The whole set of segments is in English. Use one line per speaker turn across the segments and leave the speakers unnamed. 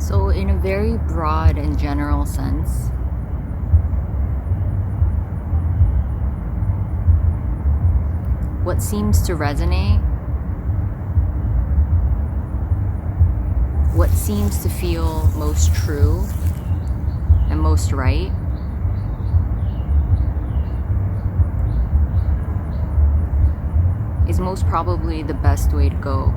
So, in a very broad and general sense, what seems to resonate, what seems to feel most true and most right, is most probably the best way to go.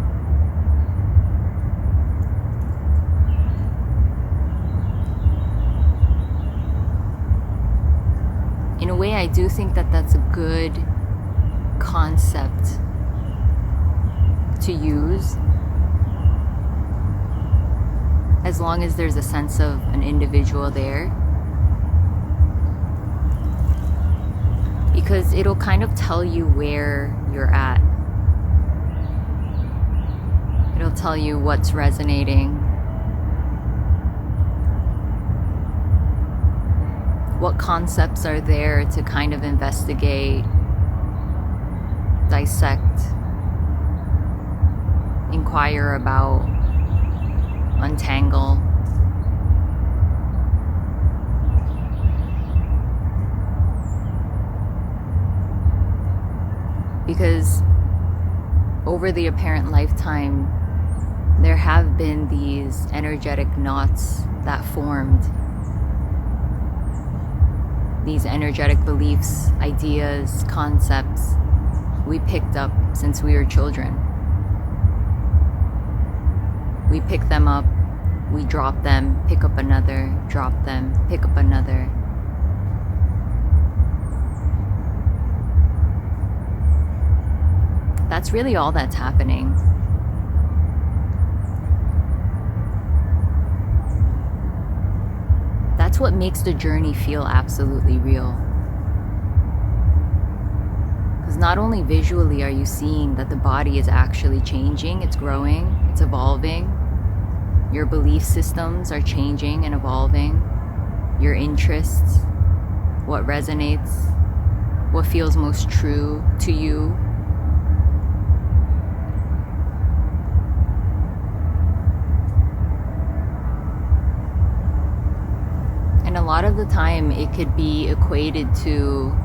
In a way, I do think that that's a good concept to use, as long as there's a sense of an individual there, because it'll kind of tell you where you're at. It'll tell you what's resonating, what concepts are there to kind of investigate, dissect, inquire about, untangle. Because over the apparent lifetime, there have been these energetic knots that formed. These energetic beliefs, ideas, concepts we picked up since we were children. We pick them up, we drop them, pick up another, drop them, pick up another. That's really all that's happening. That's what makes the journey feel absolutely real. Because not only visually are you seeing that the body is actually changing, it's growing, it's evolving. Your belief systems are changing and evolving. Your interests, what resonates, what feels most true to you. And a lot of the time it could be equated to,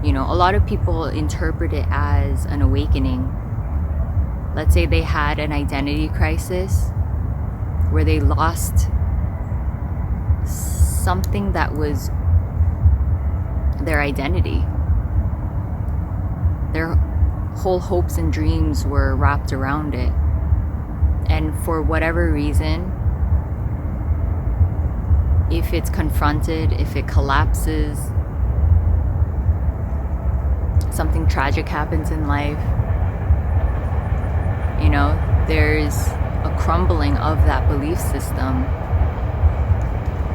a lot of people interpret it as an awakening. Let's say they had an identity crisis where they lost something that was their identity. Their whole hopes and dreams were wrapped around it. And for whatever reason, if it's confronted, if it collapses, something tragic happens in life, there's a crumbling of that belief system.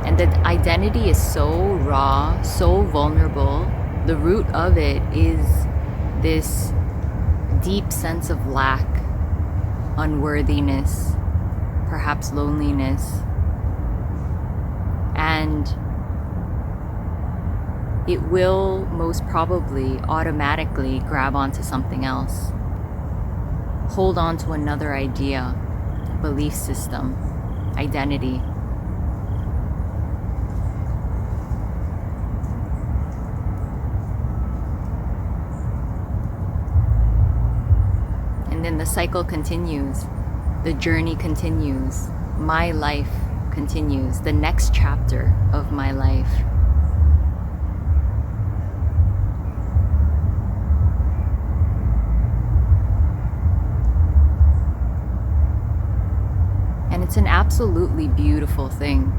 And the identity is so raw, so vulnerable. The root of it is this deep sense of lack, unworthiness, perhaps loneliness. And it will most probably automatically grab onto something else, hold on to another idea, belief system, identity. And then the cycle continues, the journey continues, my life continues, the next chapter of my life. And it's an absolutely beautiful thing.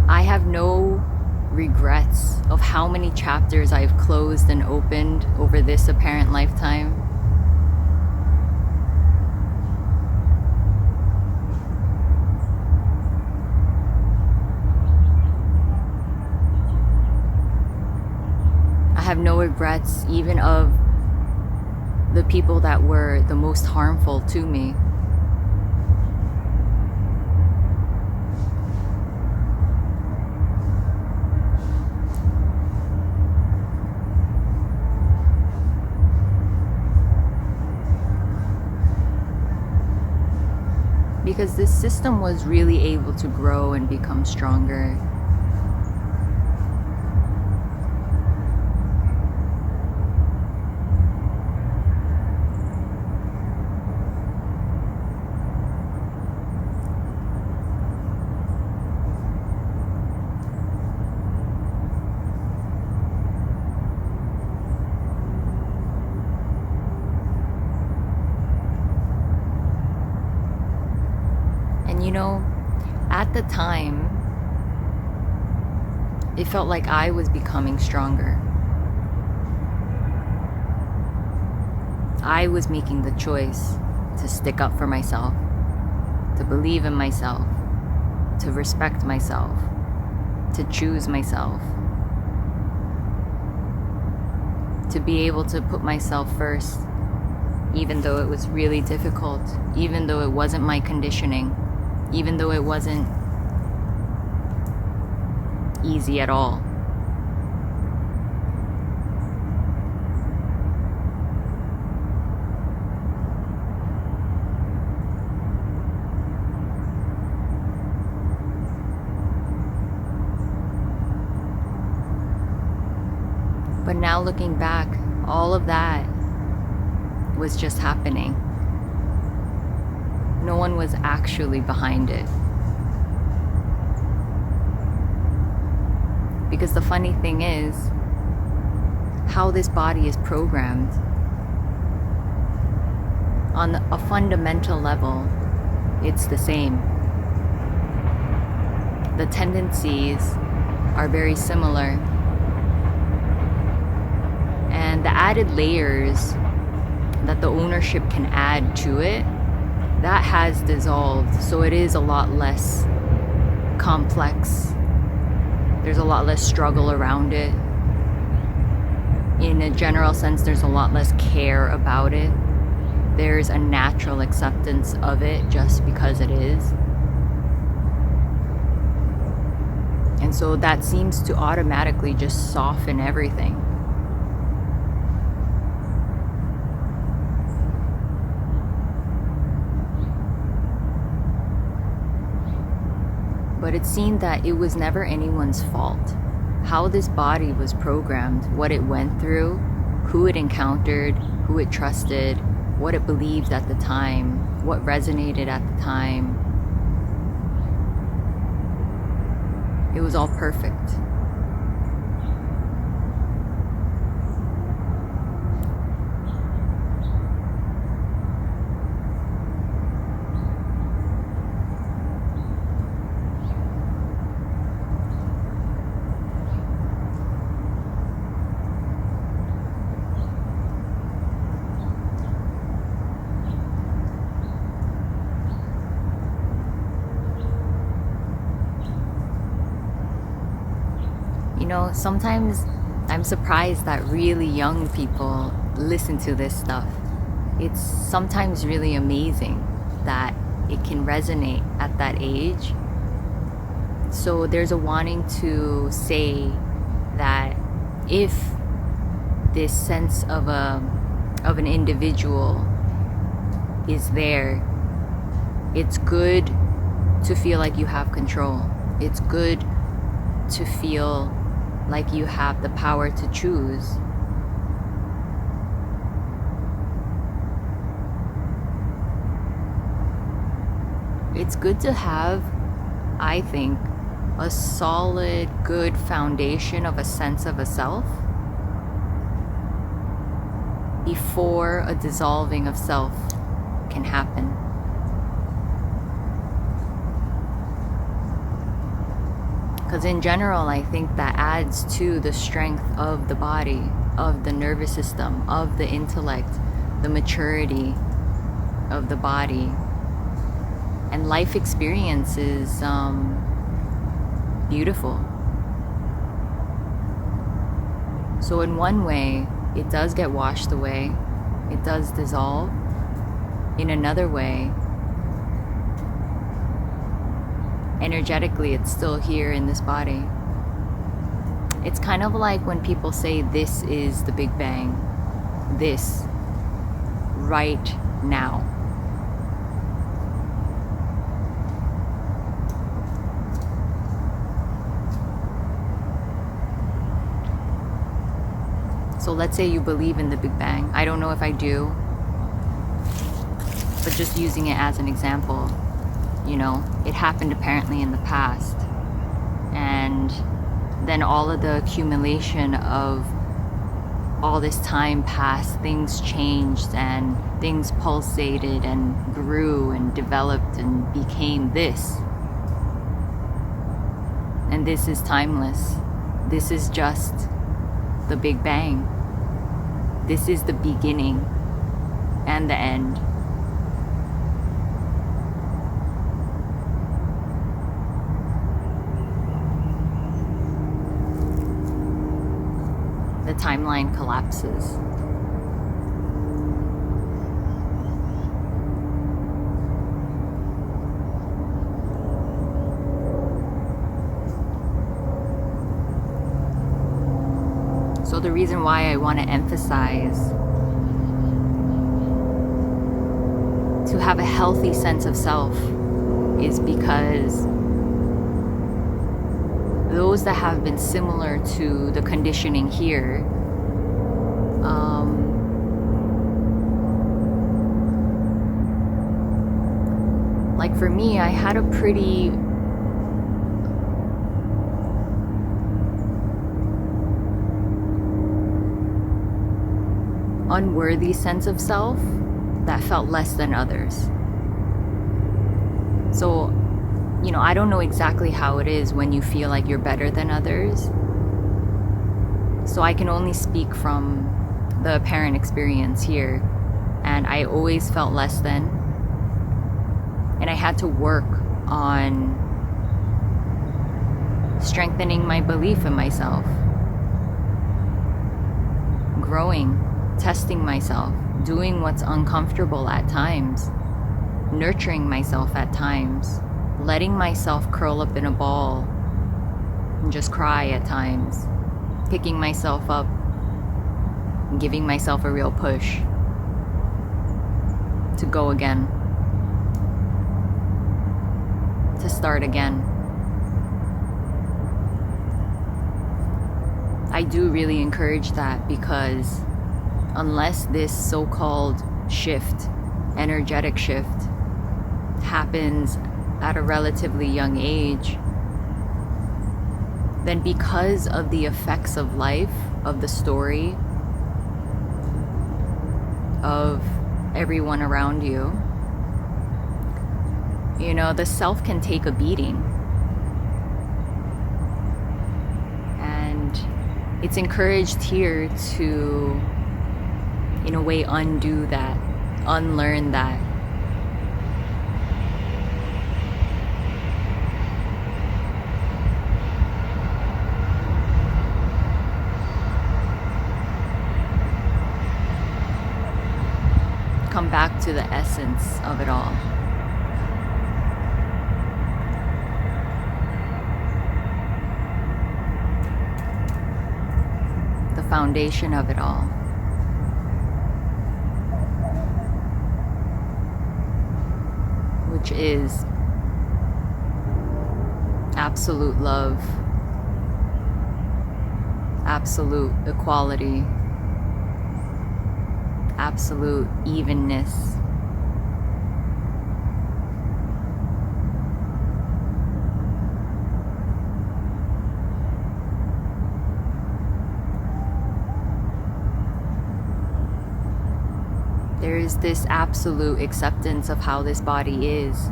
I have no regrets of how many chapters I've closed and opened over this apparent lifetime. I have no regrets even of the people that were the most harmful to me. because this system was really able to grow and become stronger. And you know, at the time, it felt like I was becoming stronger. I was making the choice to stick up for myself, to believe in myself, to respect myself, to choose myself, to be able to put myself first, even though it was really difficult, even though it wasn't my conditioning, even though it wasn't easy at all. But now looking back, all of that was just happening. No one was actually behind it. Because the funny thing is, how this body is programmed, on a fundamental level, it's the same. The tendencies are very similar. And the added layers that the ownership can add to it, that has dissolved. So it is a lot less complex. There's a lot less struggle around it. In a general sense, there's a lot less care about it. There's a natural acceptance of it just because it is. And so that seems to automatically just soften everything. But it seemed that it was never anyone's fault. How this body was programmed, what it went through, who it encountered, who it trusted, what it believed at the time, what resonated at the time. It was all perfect. You know, sometimes I'm surprised that really young people listen to this stuff. It's sometimes really amazing that it can resonate at that age. So there's a wanting to say that if this sense of an individual is there, it's good to feel like you have control. It's good to feel like you have the power to choose. It's good to have, I think, a solid, good foundation of a sense of a self before a dissolving of self can happen. Because in general, I think that adds to the strength of the body, of the nervous system, of the intellect, the maturity of the body. And life experience is beautiful. So in one way, it does get washed away. It does dissolve. In another way, energetically, it's still here in this body. It's kind of like when people say this is the Big Bang. This, right now. So let's say you believe in the Big Bang. I don't know if I do, but just using it as an example, you know, it happened apparently in the past. And then all of the accumulation of all this time passed, things changed and things pulsated and grew and developed and became this. And this is timeless. This is just the Big Bang. This is the beginning and the end. The timeline collapses. So the reason why I want to emphasize to have a healthy sense of self is because those that have been similar to the conditioning here, like for me, I had a pretty unworthy sense of self that felt less than others. So, you know, I don't know exactly how it is when you feel like you're better than others. So I can only speak from the apparent experience here. And I always felt less than. And I had to work on strengthening my belief in myself, growing, testing myself, doing what's uncomfortable at times, nurturing myself at times, letting myself curl up in a ball and just cry at times, picking myself up and giving myself a real push to go again, to start again. I do really encourage that, because unless this so-called shift, energetic shift, happens at a relatively young age, then because of the effects of life, of the story, of everyone around you, you know, the self can take a beating. And it's encouraged here to, in a way, undo that, unlearn that. Come back to the essence of it all. The foundation of it all. Which is absolute love, absolute equality, absolute evenness. There is this absolute acceptance of how this body is.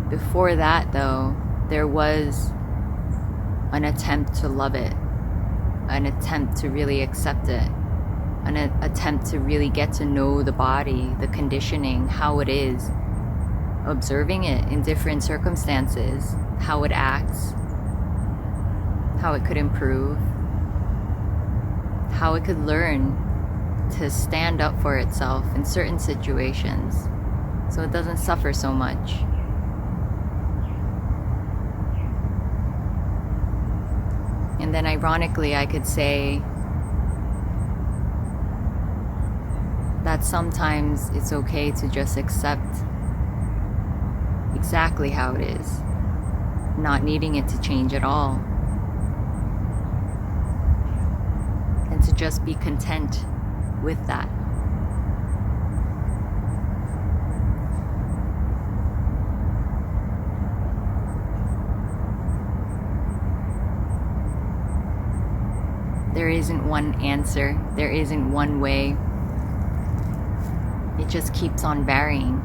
Before that, though, there was an attempt to love it, an attempt to really accept it, an attempt to really get to know the body, the conditioning, how it is, observing it in different circumstances, how it acts, how it could improve, how it could learn to stand up for itself in certain situations so it doesn't suffer so much. And then ironically, I could say that sometimes it's okay to just accept exactly how it is, not needing it to change at all. to just be content with that. There isn't one answer. There isn't one way. It just keeps on varying.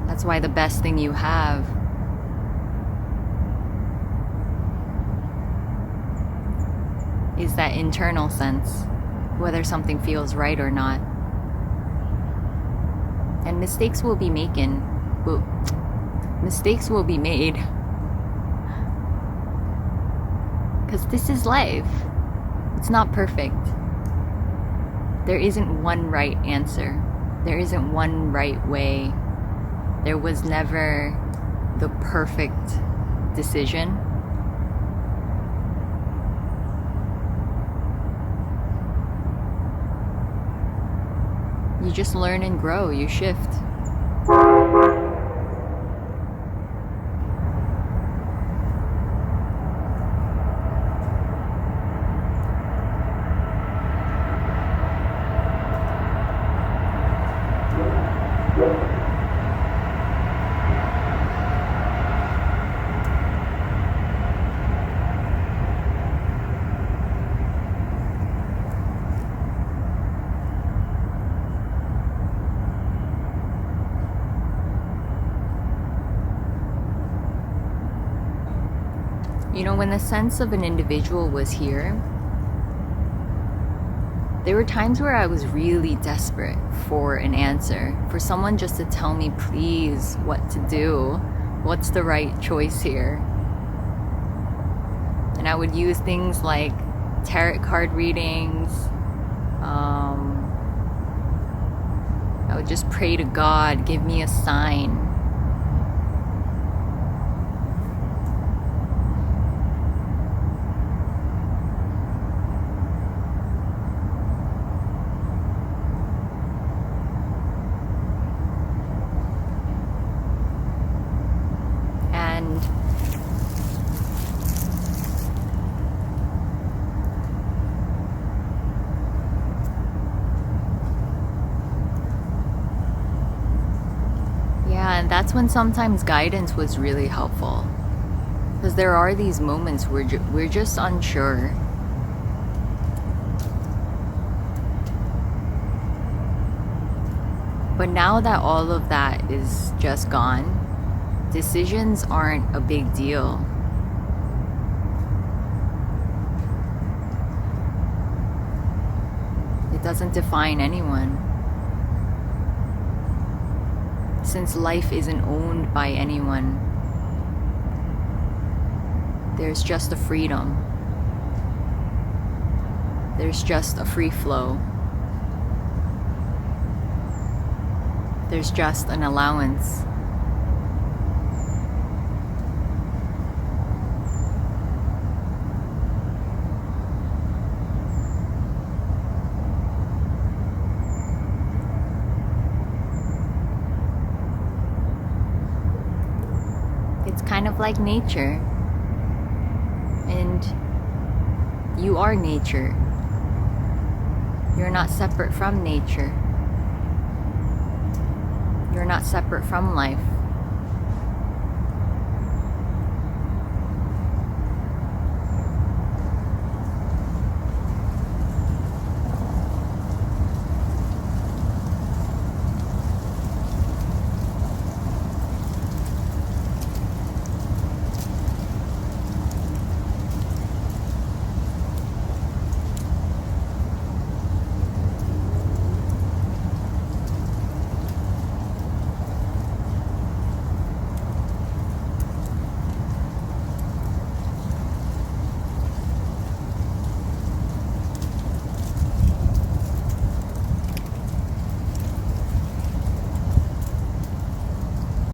That's why the best thing you have is that internal sense, whether something feels right or not. And mistakes will be made. Because this is life. It's not perfect. There isn't one right answer. There isn't one right way. There was never the perfect decision. You just learn and grow, you shift. You know, when the sense of an individual was here, there were times where I was really desperate for an answer, for someone just to tell me, please, what to do, what's the right choice here. And I would use things like tarot card readings. I would just pray to God, give me a sign. And that's when sometimes guidance was really helpful. Because there are these moments where we're just unsure. But now that all of that is just gone, decisions aren't a big deal. It doesn't define anyone. Since life isn't owned by anyone, there's just a freedom. There's just a free flow. There's just an allowance. It's kind of like nature. And you are nature. You're not separate from nature. You're not separate from life.